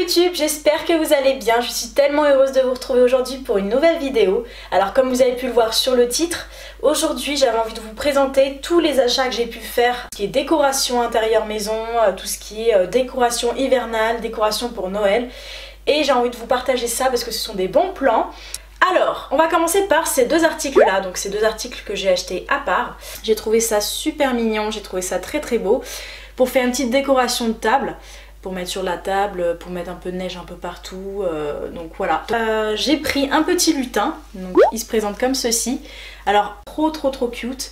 YouTube, j'espère que vous allez bien. Je suis tellement heureuse de vous retrouver aujourd'hui pour une nouvelle vidéo. Alors comme vous avez pu le voir sur le titre, aujourd'hui j'avais envie de vous présenter tous les achats que j'ai pu faire. Tout ce qui est décoration intérieure maison, tout ce qui est décoration hivernale, décoration pour Noël. Et j'ai envie de vous partager ça parce que ce sont des bons plans. Alors, on va commencer par ces deux articles-là, donc ces deux articles que j'ai achetés à part. J'ai trouvé ça super mignon, j'ai trouvé ça très très beau. Pour faire une petite décoration de table, pour mettre sur la table, pour mettre un peu de neige un peu partout, donc voilà. J'ai pris un petit lutin, donc il se présente comme ceci. Alors, trop cute.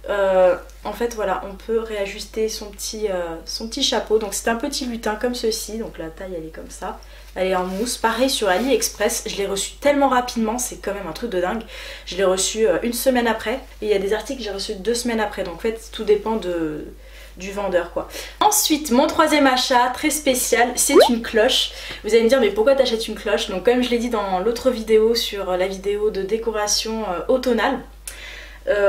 En fait voilà, on peut réajuster son petit chapeau, donc c'est un petit lutin comme ceci, donc la taille elle est comme ça, elle est en mousse, pareil sur AliExpress, je l'ai reçu tellement rapidement, c'est quand même un truc de dingue, je l'ai reçu une semaine après, et il y a des articles que j'ai reçus 2 semaines après, donc en fait tout dépend du vendeur quoi. Ensuite, mon troisième achat très spécial, c'est une cloche. Vous allez me dire mais pourquoi t'achètes une cloche? Donc comme je l'ai dit dans l'autre vidéo sur la vidéo de décoration automnale,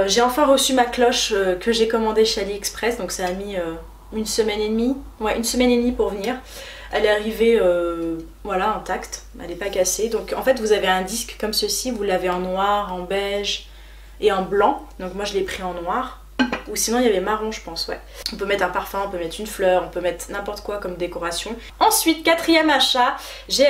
j'ai enfin reçu ma cloche que j'ai commandée chez AliExpress, donc ça a mis une semaine et demie, ouais, une semaine et demie pour venir. Elle est arrivée voilà, intacte, elle n'est pas cassée. Donc en fait vous avez un disque comme ceci, vous l'avez en noir, en beige et en blanc. Donc moi je l'ai pris en noir, ou sinon il y avait marron je pense, ouais. On peut mettre un parfum, on peut mettre une fleur, on peut mettre n'importe quoi comme décoration. Ensuite, quatrième achat, je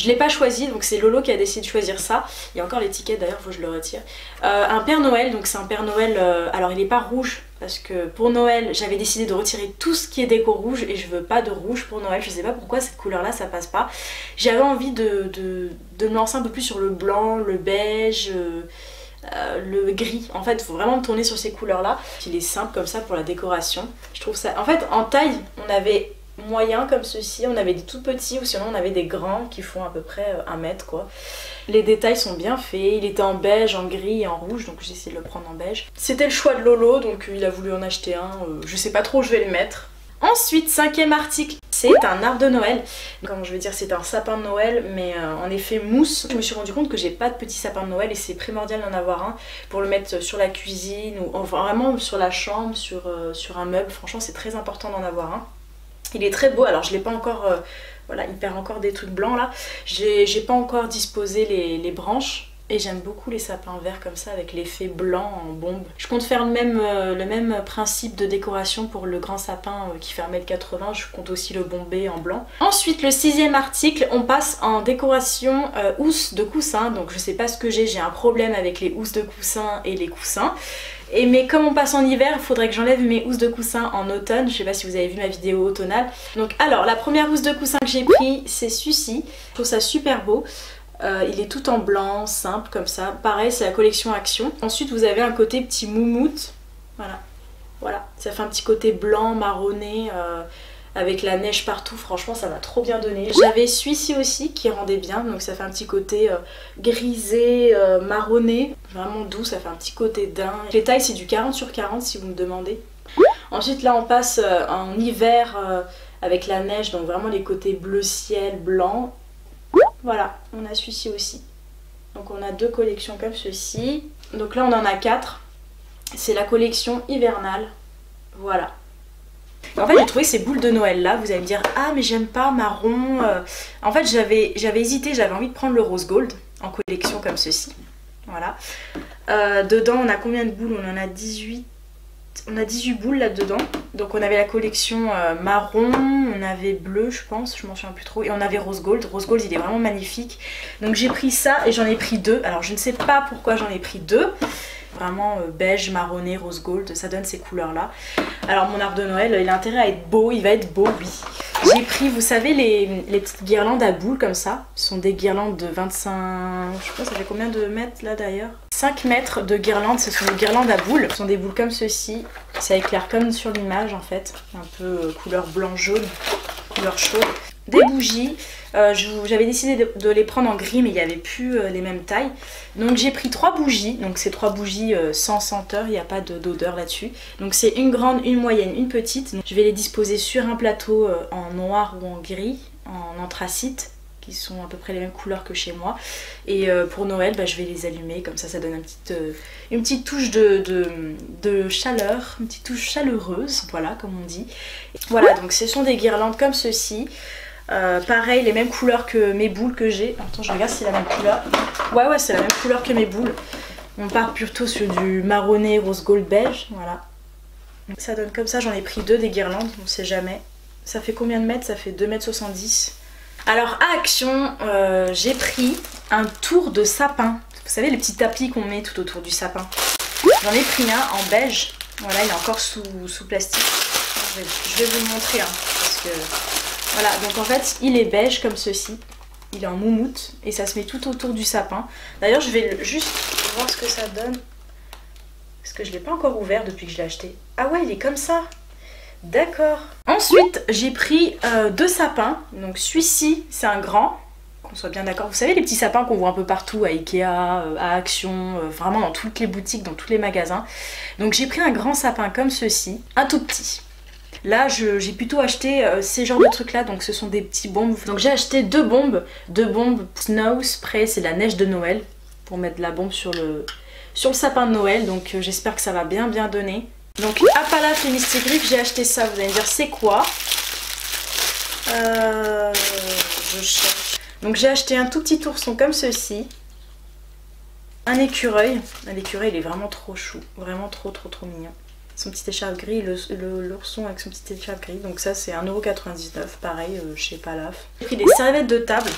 l'ai pas choisi, donc c'est Lolo qui a décidé de choisir ça. Il y a encore l'étiquette d'ailleurs, faut que je le retire. Un Père Noël, donc c'est un Père Noël, alors il est pas rouge, parce que pour Noël j'avais décidé de retirer tout ce qui est déco rouge et je veux pas de rouge pour Noël, je sais pas pourquoi cette couleur là ça passe pas. J'avais envie de me lancer un peu plus sur le blanc, le beige, le gris. En fait il faut vraiment tourner sur ces couleurs là. Il est simple comme ça pour la décoration. Je trouve ça, en fait en taille on avait moyen comme ceci, on avait des tout petits ou sinon on avait des grands qui font à peu près 1 mètre quoi. Les détails sont bien faits, il était en beige, en gris et en rouge, donc j'ai essayé de le prendre en beige. C'était le choix de Lolo, donc il a voulu en acheter un, je sais pas trop où je vais le mettre. Ensuite, cinquième article, c'est un arbre de Noël. Comment je veux dire, c'est un sapin de Noël, mais en effet mousse. Je me suis rendu compte que j'ai pas de petit sapin de Noël et c'est primordial d'en avoir un pour le mettre sur la cuisine ou vraiment sur la chambre, sur un meuble. Franchement, c'est très important d'en avoir un. Il est très beau, alors je l'ai pas encore, voilà, il perd encore des trucs blancs là. J'ai pas encore disposé les branches. Et j'aime beaucoup les sapins verts comme ça avec l'effet blanc en bombe. Je compte faire le même principe de décoration pour le grand sapin qui fait 1,80 m. Je compte aussi le bomber en blanc. Ensuite, le sixième article, on passe en décoration housse de coussin. Donc je sais pas ce que j'ai un problème avec les housses de coussin et les coussins. Mais comme on passe en hiver, il faudrait que j'enlève mes housses de coussin en automne. Je sais pas si vous avez vu ma vidéo automnale. Donc alors, la première housse de coussin que j'ai pris, c'est celui-ci. Je trouve ça super beau. Il est tout en blanc, simple comme ça. Pareil, c'est la collection Action. Ensuite, vous avez un côté petit moumoute. Voilà. Ça fait un petit côté blanc, marronné, avec la neige partout. Franchement, ça m'a trop bien donné. J'avais celui-ci aussi qui rendait bien. Donc ça fait un petit côté grisé, marronné. Vraiment doux, ça fait un petit côté daim. Les tailles, c'est du 40 sur 40 si vous me demandez. Ensuite, là, on passe en hiver avec la neige. Donc vraiment les côtés bleu ciel, blanc. Voilà, on a celui-ci aussi. Donc on a 2 collections comme ceci. Donc là on en a 4. C'est la collection hivernale. Voilà. En fait j'ai trouvé ces boules de Noël là. Vous allez me dire ah mais j'aime pas marron. En fait j'avais hésité, j'avais envie de prendre le rose gold en collection comme ceci. Voilà. Dedans on a combien de boules? On en a 18. On a 18 boules là-dedans. Donc on avait la collection marron, on avait bleu je pense, je m'en souviens plus trop. Et on avait rose gold. Rose gold il est vraiment magnifique. Donc j'ai pris ça et j'en ai pris 2. Alors je ne sais pas pourquoi j'en ai pris 2. Vraiment beige, marronné, rose gold, ça donne ces couleurs là. Alors mon arbre de Noël, il a intérêt à être beau, il va être beau oui. J'ai pris, vous savez les petites guirlandes à boules comme ça. Ce sont des guirlandes de 25... Je sais pas ça fait combien de mètres là d'ailleurs, 5 mètres de guirlandes, ce sont des guirlandes à boules. Ce sont des boules comme ceci, ça éclaire comme sur l'image en fait. Un peu couleur blanc-jaune, couleur chaude. Des bougies, j'avais décidé de les prendre en gris mais il n'y avait plus les mêmes tailles. Donc j'ai pris 3 bougies, donc c'est 3 bougies sans senteur, il n'y a pas d'odeur là-dessus. Donc c'est une grande, une moyenne, une petite. Donc, je vais les disposer sur un plateau en noir ou en gris, en anthracite. qui sont à peu près les mêmes couleurs que chez moi. Et pour Noël, bah, je vais les allumer, comme ça donne une petite touche de chaleur, une petite touche chaleureuse, voilà, comme on dit. Voilà, donc ce sont des guirlandes comme ceci. Pareil, les mêmes couleurs que mes boules que j'ai. Attends, je regarde si c'est la même couleur. Ouais, c'est la même couleur que mes boules. On part plutôt sur du marronné, rose gold beige, voilà. Ça donne comme ça, j'en ai pris 2 des guirlandes, on sait jamais. Ça fait combien de mètres? Ça fait 2,70 m. Alors à Action, j'ai pris un tour de sapin. Vous savez les petits tapis qu'on met tout autour du sapin. J'en ai pris un en beige. Voilà, il est encore sous plastique. Je vais vous le montrer, hein, parce que... Voilà, donc en fait, il est beige comme ceci. Il est en moumoute et ça se met tout autour du sapin. D'ailleurs, je vais juste voir ce que ça donne. Parce que je ne l'ai pas encore ouvert depuis que je l'ai acheté. Ah ouais, il est comme ça. D'accord. Ensuite, j'ai pris 2 sapins. Donc celui-ci, c'est un grand. Qu'on soit bien d'accord. Vous savez, les petits sapins qu'on voit un peu partout à Ikea, à Action, vraiment dans toutes les boutiques, dans tous les magasins. Donc j'ai pris un grand sapin comme ceci. Un tout petit. Là, j'ai plutôt acheté ces genres de trucs là, donc ce sont des petits bombes. Donc j'ai acheté 2 bombes Snow Spray, c'est la neige de Noël, pour mettre la bombe sur le sapin de Noël. Donc j'espère que ça va bien donner. Donc à Palaf et Mystic Grip, j'ai acheté ça, vous allez me dire c'est quoi? Je cherche. Donc j'ai acheté un tout petit ourson comme ceci. Un écureuil. L'écureuil il est vraiment trop chou, vraiment trop mignon. Son petit écharpe gris, l'ourson avec son petit écharpe gris. Donc ça c'est 1,99 €, pareil chez Palaf. J'ai pris des serviettes de table.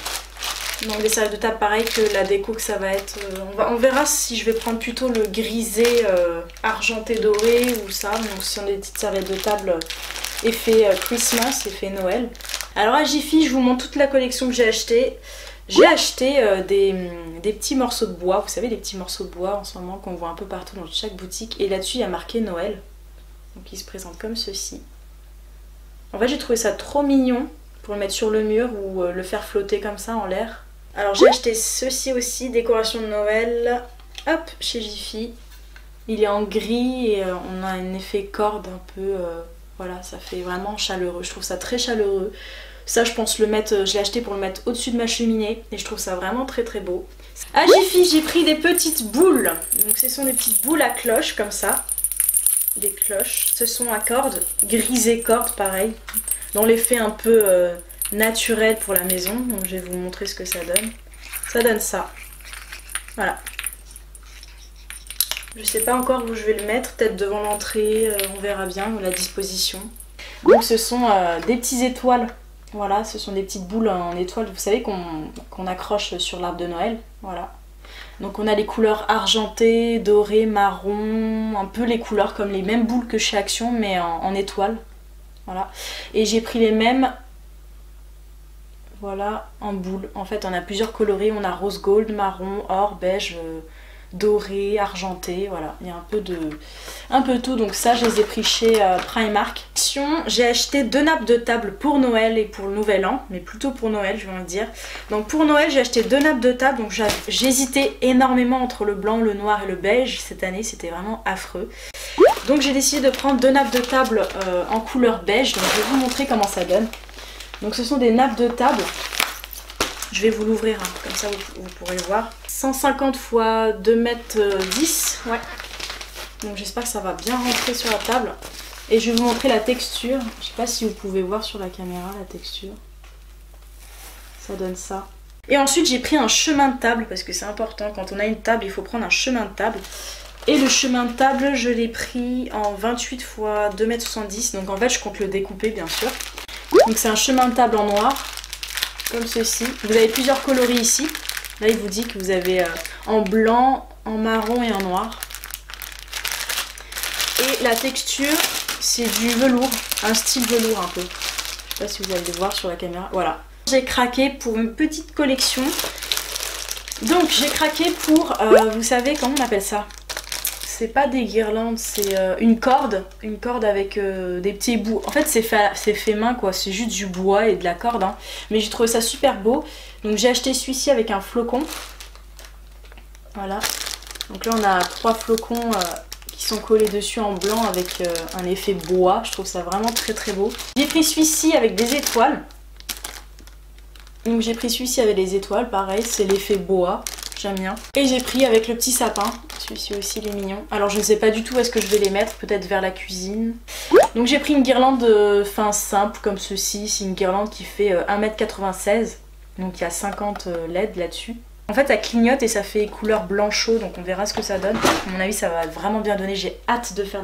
Donc des serviettes de table pareil que la déco que ça va être. On verra si je vais prendre plutôt le grisé argenté doré ou ça. Donc ce sont des petites serviettes de table effet Christmas, effet Noël. Alors à Jiffy, je vous montre toute la collection que j'ai achetée. J'ai acheté des petits morceaux de bois, vous savez les petits morceaux de bois en ce moment qu'on voit un peu partout dans chaque boutique. Et là-dessus il y a marqué Noël. Donc il se présente comme ceci. En fait j'ai trouvé ça trop mignon pour le mettre sur le mur ou le faire flotter comme ça en l'air. Alors j'ai acheté ceci aussi, décoration de Noël, hop, chez Jiffy. Il est en gris et on a un effet corde un peu, voilà, ça fait vraiment chaleureux, je trouve ça très chaleureux. Ça je pense le mettre, je l'ai acheté pour le mettre au-dessus de ma cheminée et je trouve ça vraiment très beau. À Jiffy j'ai pris des petites boules, donc ce sont des petites boules à cloche comme ça. Des cloches, ce sont à cordes, grisées cordes pareil, dans l'effet un peu naturel pour la maison. Donc je vais vous montrer ce que ça donne. Ça donne ça, voilà. Je sais pas encore où je vais le mettre, peut-être devant l'entrée, on verra bien la disposition. Donc ce sont des petites étoiles. Voilà, ce sont des petites boules en étoiles, vous savez, qu'on accroche sur l'arbre de Noël. Voilà. Donc on a les couleurs argentées, dorées, marron, un peu les couleurs comme les mêmes boules que chez Action, mais en étoiles. Voilà. Et j'ai pris les mêmes, voilà, en boules. En fait, on a plusieurs coloris, on a rose gold, marron, or, beige, doré, argenté, voilà, il y a un peu tout. Donc ça je les ai pris chez Primark. J'ai acheté 2 nappes de table pour Noël et pour le nouvel an, mais plutôt pour Noël je vais en dire. Donc pour Noël j'ai acheté 2 nappes de table, donc j'hésitais énormément entre le blanc, le noir et le beige. Cette année c'était vraiment affreux. Donc j'ai décidé de prendre 2 nappes de table en couleur beige, donc je vais vous montrer comment ça donne. Donc ce sont des nappes de table. Je vais vous l'ouvrir, hein, comme ça vous pourrez voir. 150 x 2,10 m, ouais. Donc j'espère que ça va bien rentrer sur la table. Et je vais vous montrer la texture. Je sais pas si vous pouvez voir sur la caméra la texture. Ça donne ça. Et ensuite j'ai pris un chemin de table, parce que c'est important. Quand on a une table, il faut prendre un chemin de table. Et le chemin de table, je l'ai pris en 28 x 2,70 m. Donc en fait, je compte le découper, bien sûr. Donc c'est un chemin de table en noir. Comme ceci. Vous avez plusieurs coloris ici. Là il vous dit que vous avez en blanc, en marron et en noir. Et la texture c'est du velours, un style velours un peu. Je sais pas si vous allez le voir sur la caméra. Voilà. J'ai craqué pour une petite collection. Donc j'ai craqué pour, vous savez comment on appelle ça? C'est pas des guirlandes, c'est une corde avec des petits bouts. En fait c'est fait main quoi, c'est juste du bois et de la corde, hein. Mais j'ai trouvé ça super beau. Donc j'ai acheté celui-ci avec un flocon. Voilà. Donc là on a 3 flocons qui sont collés dessus en blanc avec un effet bois. Je trouve ça vraiment très beau. J'ai pris celui-ci avec des étoiles. Donc j'ai pris celui-ci avec les étoiles, pareil, c'est l'effet boa, j'aime bien. Et j'ai pris avec le petit sapin, celui-ci aussi il est mignon. Alors je ne sais pas du tout où est-ce que je vais les mettre, peut-être vers la cuisine. Donc j'ai pris une guirlande de fin simple comme ceci, c'est une guirlande qui fait 1,96 m, donc il y a 50 LED là-dessus. En fait ça clignote et ça fait couleur blanchot, donc on verra ce que ça donne. À mon avis ça va vraiment bien donner, j'ai hâte de faire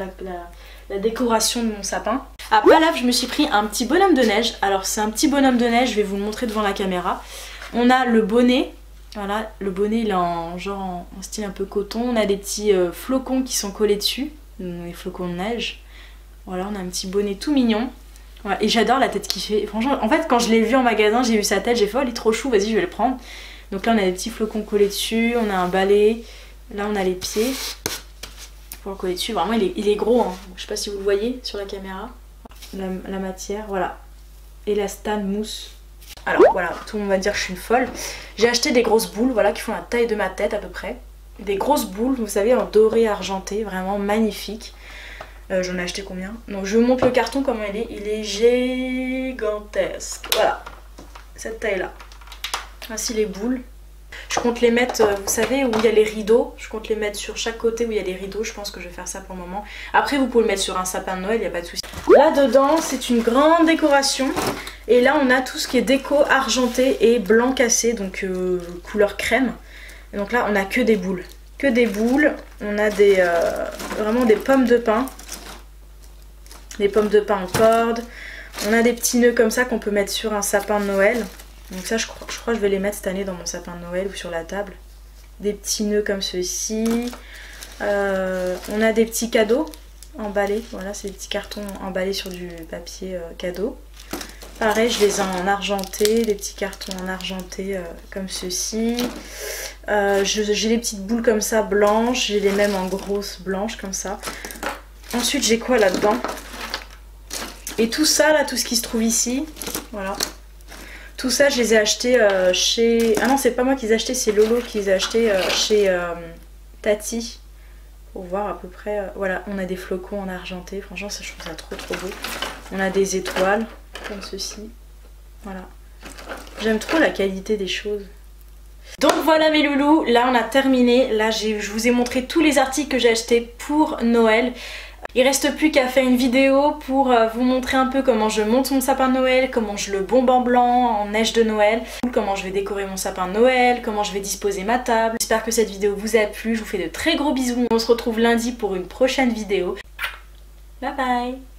la décoration de mon sapin. À Palave, je me suis pris un petit bonhomme de neige. Alors c'est un petit bonhomme de neige, je vais vous le montrer devant la caméra. On a le bonnet, voilà, le bonnet il est en style un peu coton. On a des petits flocons qui sont collés dessus, les flocons de neige. Voilà, on a un petit bonnet tout mignon. Voilà, et j'adore la tête qu'il fait. Franchement, en fait quand je l'ai vu en magasin, j'ai vu sa tête, j'ai fait oh il est trop chou, vas-y je vais le prendre. Donc là on a des petits flocons collés dessus, on a un balai, là on a les pieds. Pour le coller dessus, vraiment il est gros, hein. Je sais pas si vous le voyez sur la caméra. La matière, voilà. Élastane mousse. Alors voilà, tout le monde va dire que je suis une folle. J'ai acheté des grosses boules, voilà, qui font la taille de ma tête à peu près. Des grosses boules, vous savez, en doré argenté, vraiment magnifique. J'en ai acheté combien? Donc je vous montre le carton comment il est gigantesque. Voilà, cette taille là. Voici les boules. Je compte les mettre, vous savez, où il y a les rideaux. Je compte les mettre sur chaque côté où il y a les rideaux. Je pense que je vais faire ça pour le moment. Après, vous pouvez le mettre sur un sapin de Noël, il n'y a pas de souci. Là dedans, c'est une grande décoration. Et là, on a tout ce qui est déco argenté et blanc cassé, donc couleur crème. Et donc là, on a que des boules. Que des boules. On a vraiment des pommes de pin. Des pommes de pin en corde. On a des petits nœuds comme ça qu'on peut mettre sur un sapin de Noël. Donc ça je crois que je vais les mettre cette année dans mon sapin de Noël ou sur la table. Des petits nœuds comme ceci. On a des petits cadeaux emballés. Voilà, c'est des petits cartons emballés sur du papier cadeau. Pareil, je les ai en argenté, des petits cartons en argenté comme ceci. J'ai des petites boules comme ça blanches, j'ai les mêmes en grosses blanches comme ça. Ensuite j'ai quoi là-dedans? Et tout ça là, tout ce qui se trouve ici, voilà. Tout ça, je les ai achetés chez... Ah non, c'est pas moi qui les ai achetés, c'est Lolo qui les a achetés chez Tati. Pour voir à peu près... Voilà, on a des flocons en argenté. Franchement, ça, je trouve ça trop beau. On a des étoiles, comme ceci. Voilà. J'aime trop la qualité des choses. Donc voilà mes loulous, là on a terminé. Là, je vous ai montré tous les articles que j'ai achetés pour Noël. Il reste plus qu'à faire une vidéo pour vous montrer un peu comment je monte mon sapin de Noël, comment je le bombe en blanc en neige de Noël, comment je vais décorer mon sapin de Noël, comment je vais disposer ma table. J'espère que cette vidéo vous a plu, je vous fais de très gros bisous. On se retrouve lundi pour une prochaine vidéo. Bye bye!